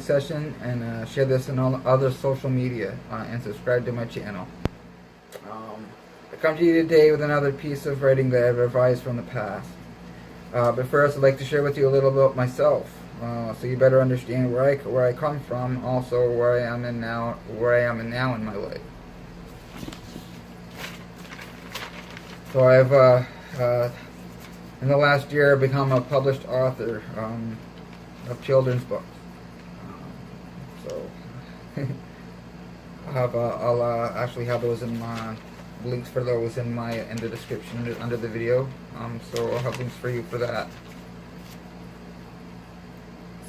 session, and share this on all other social media, and subscribe to my channel. I come to you today with another piece of writing that I've revised from the past. But first, I'd like to share with you a little about myself, so you better understand where I come from, also where I am in now in my life. So I've in the last year become a published author of children's books. So I'll actually have those in my links for those in the description under the video. So I'll have links for you for that.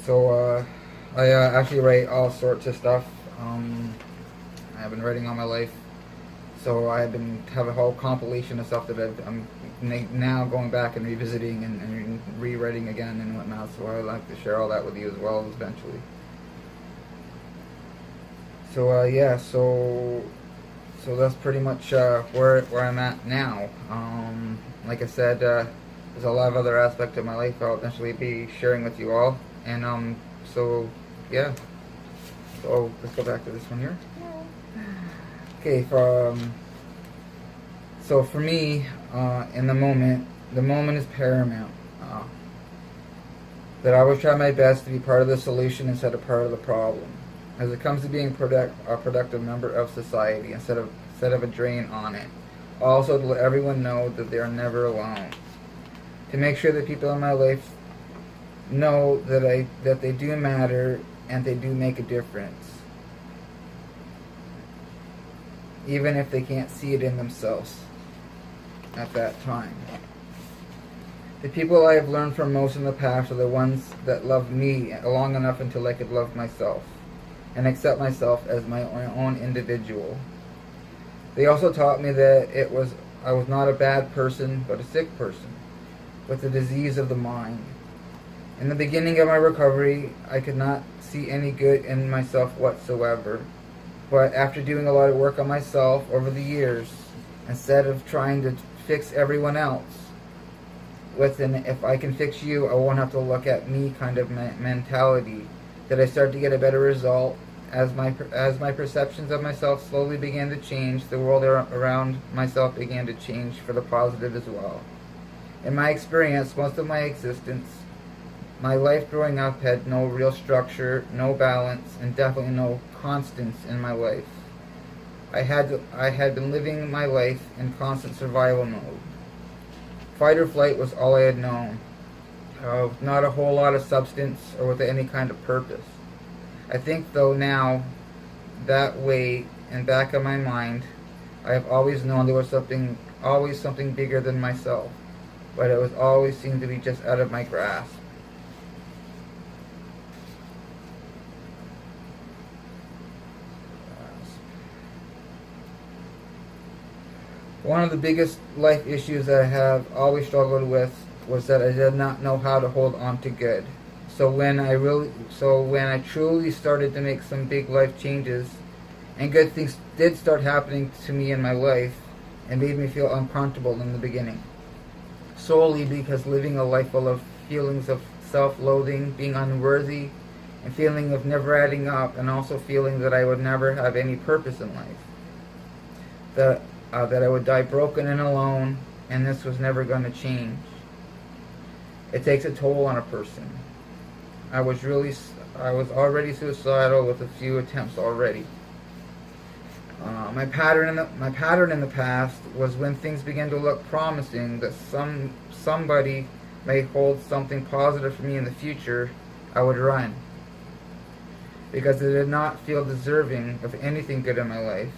So I actually write all sorts of stuff. I've been writing all my life. So I have a whole compilation of stuff that I'm now going back and revisiting and rewriting again and whatnot. So I'd like to share all that with you as well eventually. So yeah, so that's pretty much where I'm at now. Like I said, there's a lot of other aspects of my life I'll eventually be sharing with you all. And so yeah. So let's go back to this one here. Okay, so for me, in the moment is paramount. That I always try my best to be part of the solution instead of part of the problem, as it comes to being a productive member of society instead of a drain on it. Also, to let everyone know that they are never alone. To make sure that people in my life know that they do matter and they do make a difference, even if they can't see it in themselves at that time. The people I have learned from most in the past are the ones that loved me long enough until I could love myself and accept myself as my own individual. They also taught me that I was not a bad person, but a sick person with a disease of the mind. In the beginning of my recovery, I could not see any good in myself whatsoever. But after doing a lot of work on myself over the years, instead of trying to fix everyone else with an "if I can fix you, I won't have to look at me" kind of mentality, that I started to get a better result. As my perceptions of myself slowly began to change, the world around myself began to change for the positive as well. In my experience, most of my existence, my life growing up had no real structure, no balance, and definitely no constants in my life. I had been living my life in constant survival mode. Fight or flight was all I had known. Not a whole lot of substance or with any kind of purpose. I think though now, that way in back of my mind, I have always known there was always something bigger than myself, but it was always seemed to be just out of my grasp. One of the biggest life issues that I have always struggled with was that I did not know how to hold on to good. So when I truly started to make some big life changes, and good things did start happening to me in my life, it made me feel uncomfortable in the beginning. Solely because living a life full of feelings of self-loathing, being unworthy, and feeling of never adding up, and also feeling that I would never have any purpose in life. That I would die broken and alone, and this was never going to change. It takes a toll on a person. I was already suicidal with a few attempts already. My pattern in the past was when things began to look promising that somebody may hold something positive for me in the future, I would run, because I did not feel deserving of anything good in my life,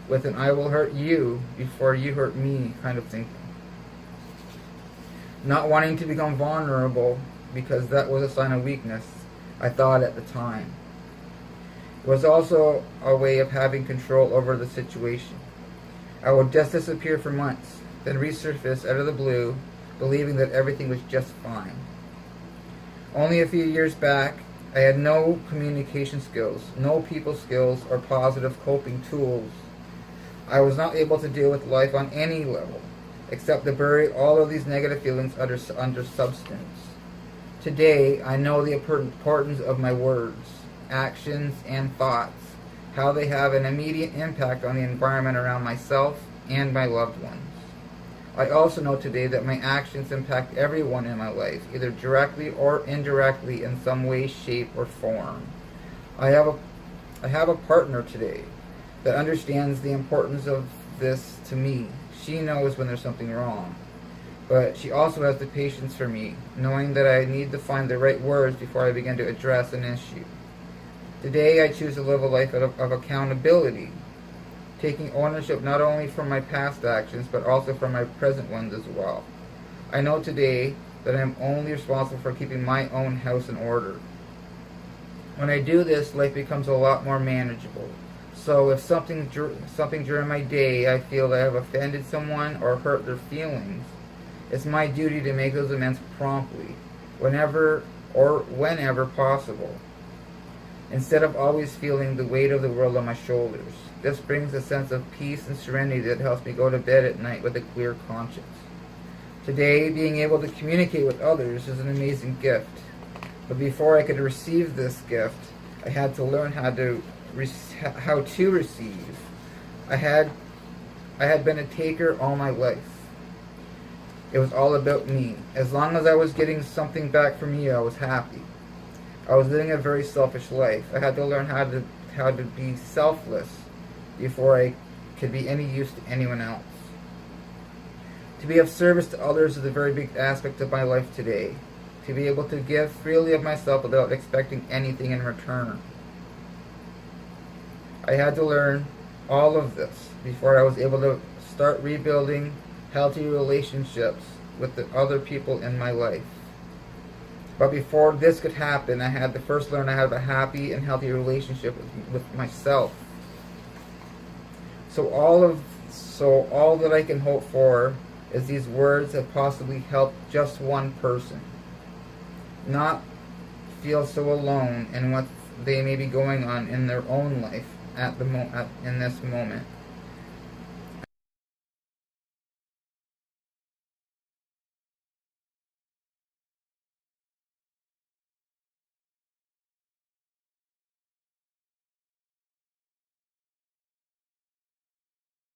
with an "I will hurt you before you hurt me" kind of thinking. Not wanting to become vulnerable, because that was a sign of weakness, I thought at the time. It was also a way of having control over the situation. I would just disappear for months, then resurface out of the blue, believing that everything was just fine. Only a few years back, I had no communication skills, no people skills, or positive coping tools. I was not able to deal with life on any level, except to bury all of these negative feelings under substance. Today, I know the importance of my words. actions, and thoughts, how they have an immediate impact on the environment around myself and my loved ones. I also know today that my actions impact everyone in my life, either directly or indirectly in some way, shape, or form. I have a partner today that understands the importance of this to me. She knows when there's something wrong, but she also has the patience for me, knowing that I need to find the right words before I begin to address an issue. Today I choose to live a life of accountability, taking ownership not only for my past actions, but also for my present ones as well. I know today that I am only responsible for keeping my own house in order. When I do this, life becomes a lot more manageable. So if something during my day I feel that I have offended someone or hurt their feelings, it's my duty to make those amends promptly, whenever possible, instead of always feeling the weight of the world on my shoulders. This brings a sense of peace and serenity that helps me go to bed at night with a clear conscience. Today, being able to communicate with others is an amazing gift. But before I could receive this gift, I had to learn how to receive. I had been a taker all my life. It was all about me. As long as I was getting something back from you, I was happy. I was living a very selfish life. I had to learn how to be selfless before I could be any use to anyone else. To be of service to others is a very big aspect of my life today. To be able to give freely of myself without expecting anything in return. I had to learn all of this before I was able to start rebuilding healthy relationships with the other people in my life. But before this could happen, I had to first learn to have a happy and healthy relationship with myself. So all that I can hope for is these words have possibly helped just one person not feel so alone in what they may be going on in their own life in this moment.